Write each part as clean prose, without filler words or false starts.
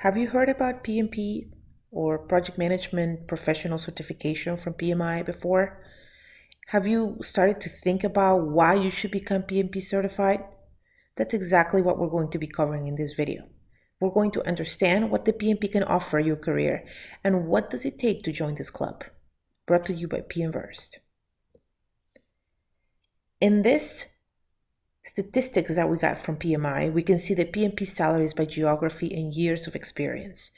Have you heard about PMP or Project Management Professional Certification from PMI before? Have you started to think about why you should become PMP certified? That's exactly what we're going to be covering in this video. We're going to understand what the PMP can offer your career and what does it take to join this club. Brought to you by PMVersed. In this statistics that we got from PMI, we can see the PMP salaries by geography and years of experience.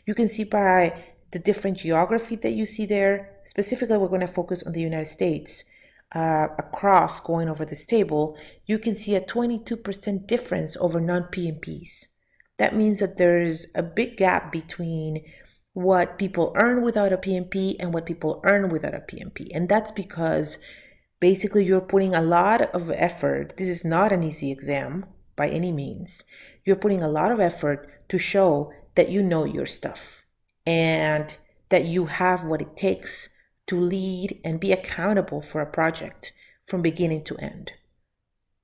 You can see by the different geography that you see there. Specifically, we're going to focus on the United States. Across going over this table, you can see a 22% difference over non-PMPs. That means that there's a big gap between what people earn without a PMP and what people earn without a PMP. And that's because basically you're putting a lot of effort. This is not an easy exam by any means. You're putting a lot of effort to show that you know your stuff and that you have what it takes to lead and be accountable for a project from beginning to end.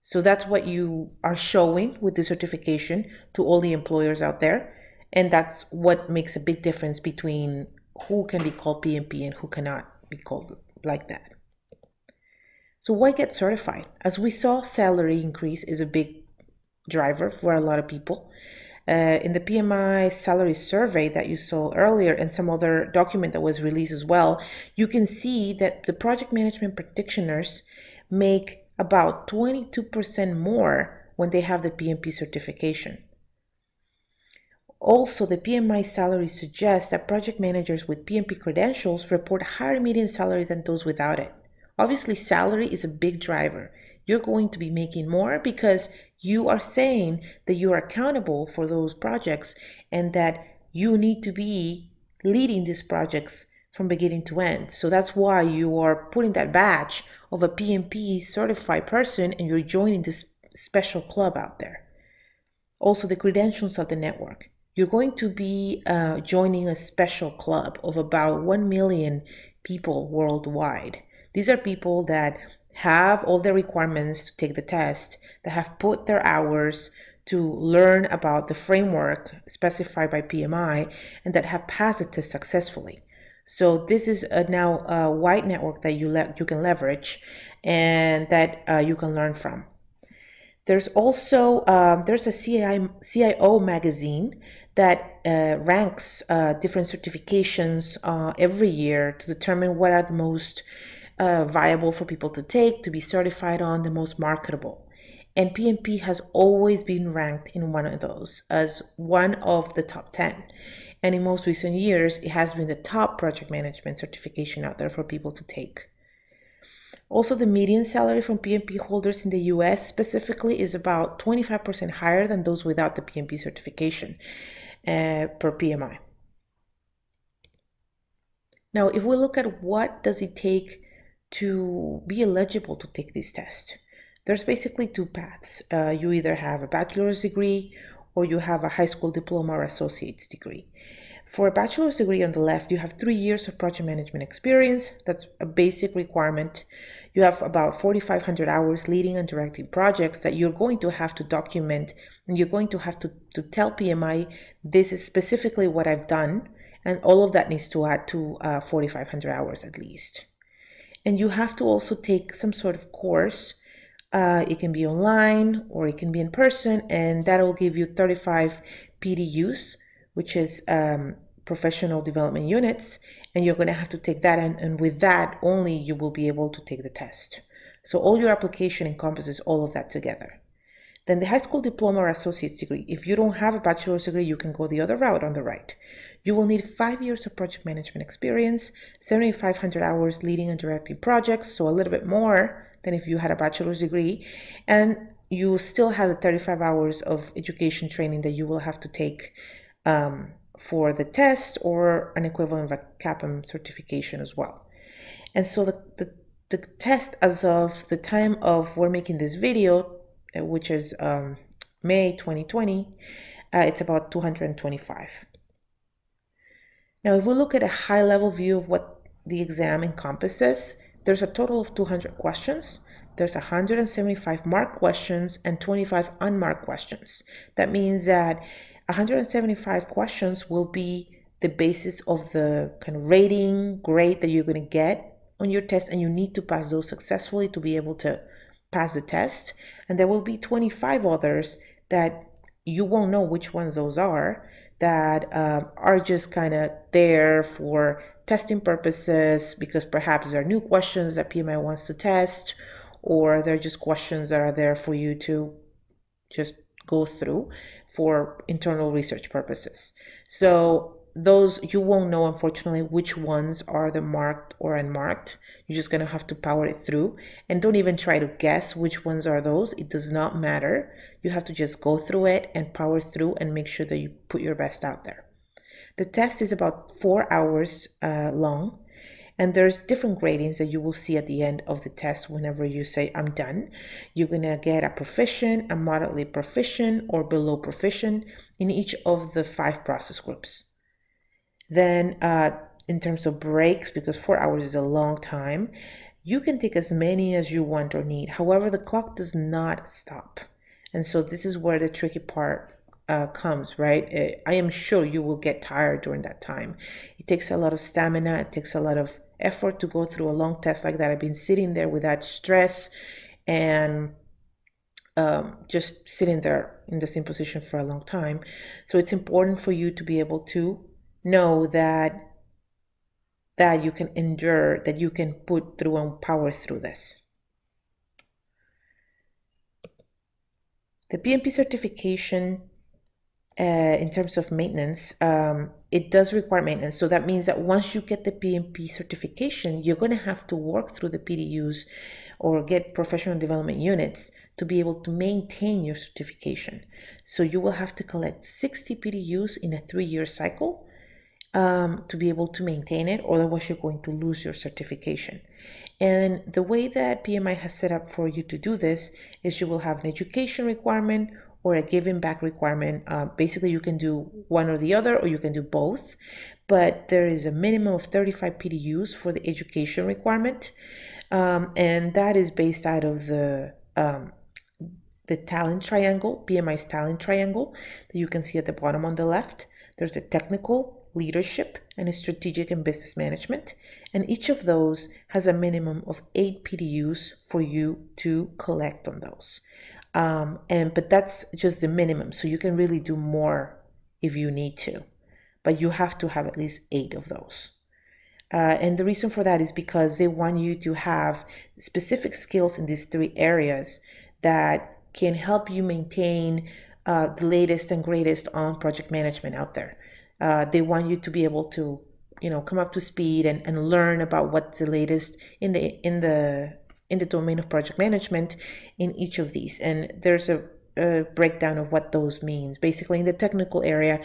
So that's what you are showing with the certification to all the employers out there. And that's what makes a big difference between who can be called PMP and who cannot be called like that. So why get certified? As we saw, salary increase is a big driver for a lot of people. In the PMI salary survey that you saw earlier and some other document that was released as well, you can see that the project management practitioners make about 22% more when they have the PMP certification. Also, the PMI salary suggests that project managers with PMP credentials report higher median salary than those without it. Obviously, salary is a big driver. You're going to be making more because you are saying that you are accountable for those projects and that you need to be leading these projects from beginning to end. So that's why you are putting that badge of a PMP certified person and you're joining this special club out there. Also, the credentials of the network. You're going to be joining a special club of about 1 million people worldwide. These are people that have all the requirements to take the test, that have put their hours to learn about the framework specified by PMI, and that have passed the test successfully. So this is now a wide network that you can leverage and that you can learn from. There's also there's a CIO magazine that ranks different certifications every year to determine what are the most viable for people to take, to be certified on, the most marketable. And PMP has always been ranked in one of those as one of the top 10. And in most recent years, it has been the top project management certification out there for people to take. Also, the median salary from PMP holders in the US specifically is about 25% higher than those without the PMP certification per PMI. Now, if we look at what does it take to be eligible to take this test, there's basically two paths. You either have a bachelor's degree or you have a high school diploma or associate's degree. For a bachelor's degree on the left, you have 3 years of project management experience. That's a basic requirement. You have about 4,500 hours leading and directing projects that you're going to have to document, and you're going to have to tell PMI, this is specifically what I've done, and all of that needs to add to 4,500 hours at least. And you have to also take some sort of course. It can be online or it can be in person, and that will give you 35 PDUs, which is professional development units, and you're going to have to take that, and with that only you will be able to take the test. So all your application encompasses all of that together. Then the high school diploma or associate's degree. If you don't have a bachelor's degree, you can go the other route on the right. You will need 5 years of project management experience, 7,500 hours leading and directing projects, so a little bit more than if you had a bachelor's degree, and you still have the 35 hours of education training that you will have to take for the test or an equivalent of a CAPM certification as well. And so the test as of the time of we're making this video, which is May 2020, it's about 225. Now, if we look at a high-level view of what the exam encompasses, there's a total of 200 questions. There's 175 marked questions and 25 unmarked questions. That means that 175 questions will be the basis of the kind of rating grade that you're going to get on your test, and you need to pass those successfully to be able to pass the test. And there will be 25 others that you won't know which ones those are, that are just kind of there for testing purposes, because perhaps there are new questions that PMI wants to test, or they're just questions that are there for you to just go through for internal research purposes. So those, you won't know, unfortunately, which ones are the marked or unmarked. You're just going to have to power it through, and don't even try to guess which ones are those. It does not matter. You have to just go through it and power through and make sure that you put your best out there. The test is about 4 hours long, and there's different gradings that you will see at the end of the test. Whenever you say I'm done, you're gonna get a proficient, a moderately proficient, or below proficient in each of the 5 process groups. Then in terms of breaks, because 4 hours is a long time, you can take as many as you want or need. However, the clock does not stop. And so this is where the tricky part comes, right? I am sure you will get tired during that time. It takes a lot of stamina. It takes a lot of effort to go through a long test like that. I've been sitting there with that stress and just sitting there in the same position for a long time. So it's important for you to be able to know that you can endure, that you can put through and power through this. The PMP certification, in terms of maintenance, it does require maintenance. So that means that once you get the PMP certification, you're going to have to work through the PDUs or get professional development units to be able to maintain your certification. So you will have to collect 60 PDUs in a 3-year cycle to be able to maintain it, otherwise you're going to lose your certification. And the way that PMI has set up for you to do this is you will have an education requirement or a giving back requirement. Basically, you can do one or the other, or you can do both, but there is a minimum of 35 PDUs for the education requirement, and that is based out of the talent triangle, PMI's talent triangle, that you can see at the bottom on the left. There's a technical, leadership, and a strategic and business management, and each of those has a minimum of 8 PDUs for you to collect on those. But that's just the minimum, so you can really do more if you need to, but you have to have at least 8 of those. And the reason for that is because they want you to have specific skills in these 3 areas that can help you maintain the latest and greatest on project management out there. They want you to be able to, come up to speed and learn about what's the latest in the domain of project management in each of these. And there's a breakdown of what those means. Basically, in the technical area,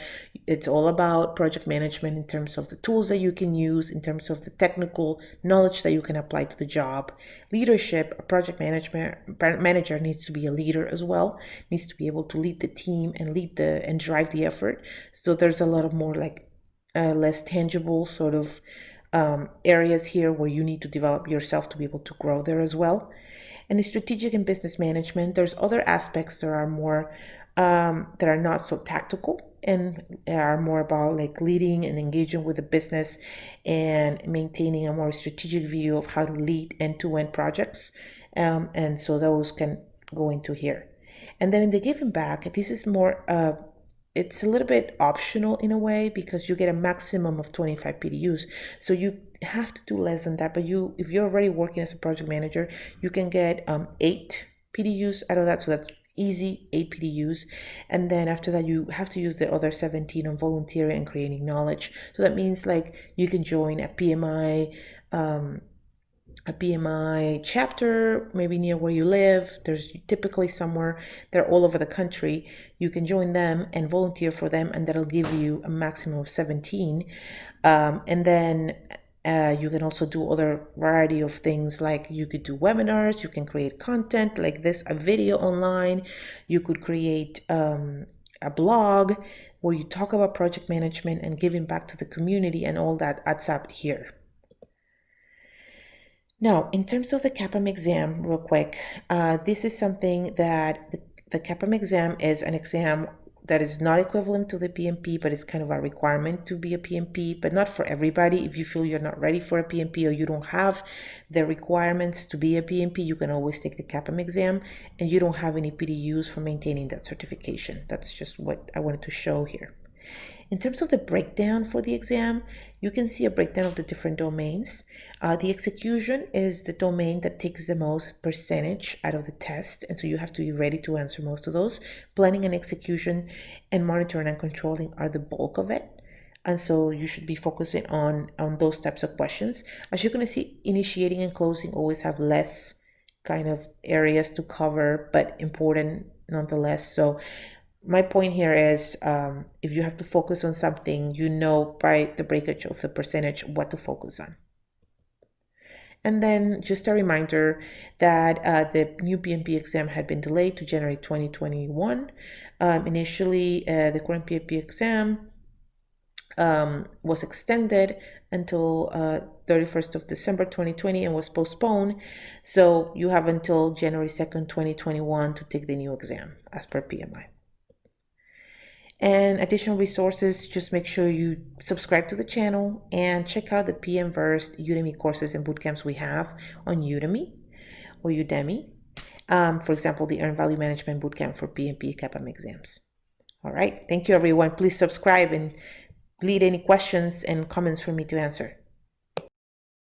it's all about project management in terms of the tools that you can use, in terms of the technical knowledge that you can apply to the job. Leadership, a project manager needs to be a leader as well, needs to be able to lead the team and drive the effort. So there's a lot of more less tangible sort of areas here where you need to develop yourself to be able to grow there as well. And in strategic and business management, there's other aspects that are more that are not so tactical and are more about leading and engaging with the business and maintaining a more strategic view of how to lead end-to-end projects. And so those can go into here. And then in the giving back, this is more it's a little bit optional in a way, because you get a maximum of 25 PDUs. So you have to do less than that, but if you're already working as a project manager, you can get 8 PDUs out of that. So that's easy, 8 PDUs. And then after that, you have to use the other 17 on volunteering and creating knowledge. So that means you can join a PMI chapter, maybe near where you live. There's typically somewhere, they're all over the country. You can join them and volunteer for them, and that'll give you a maximum of 17. And then you can also do other variety of things, like you could do webinars, you can create content like this, a video online, you could create a blog where you talk about project management and giving back to the community, and all that adds up here. Now, in terms of the CAPM exam, real quick, this is something that the CAPM exam is an exam that is not equivalent to the PMP, but it's kind of a requirement to be a PMP, but not for everybody. If you feel you're not ready for a PMP or you don't have the requirements to be a PMP, you can always take the CAPM exam, and you don't have any PDUs for maintaining that certification. That's just what I wanted to show here. In terms of the breakdown for the exam, you can see a breakdown of the different domains. The execution is the domain that takes the most percentage out of the test, and so you have to be ready to answer most of those. Planning and execution and monitoring and controlling are the bulk of it, and so you should be focusing on those types of questions. As you're going to see, initiating and closing always have less kind of areas to cover, but important nonetheless. So my point here is, if you have to focus on something, you know by the breakage of the percentage what to focus on. And then just a reminder that the new PMP exam had been delayed to January 2021. Initially, the current PMP exam was extended until 31st of December 2020 and was postponed. So you have until January 2nd, 2021 to take the new exam as per PMI. And additional resources, just make sure you subscribe to the channel and check out the PMVersed Udemy courses and bootcamps we have on Udemy or Udemy. For example, the Earned Value Management Bootcamp for PMP CAPM exams. All right, thank you everyone. Please subscribe and leave any questions and comments for me to answer.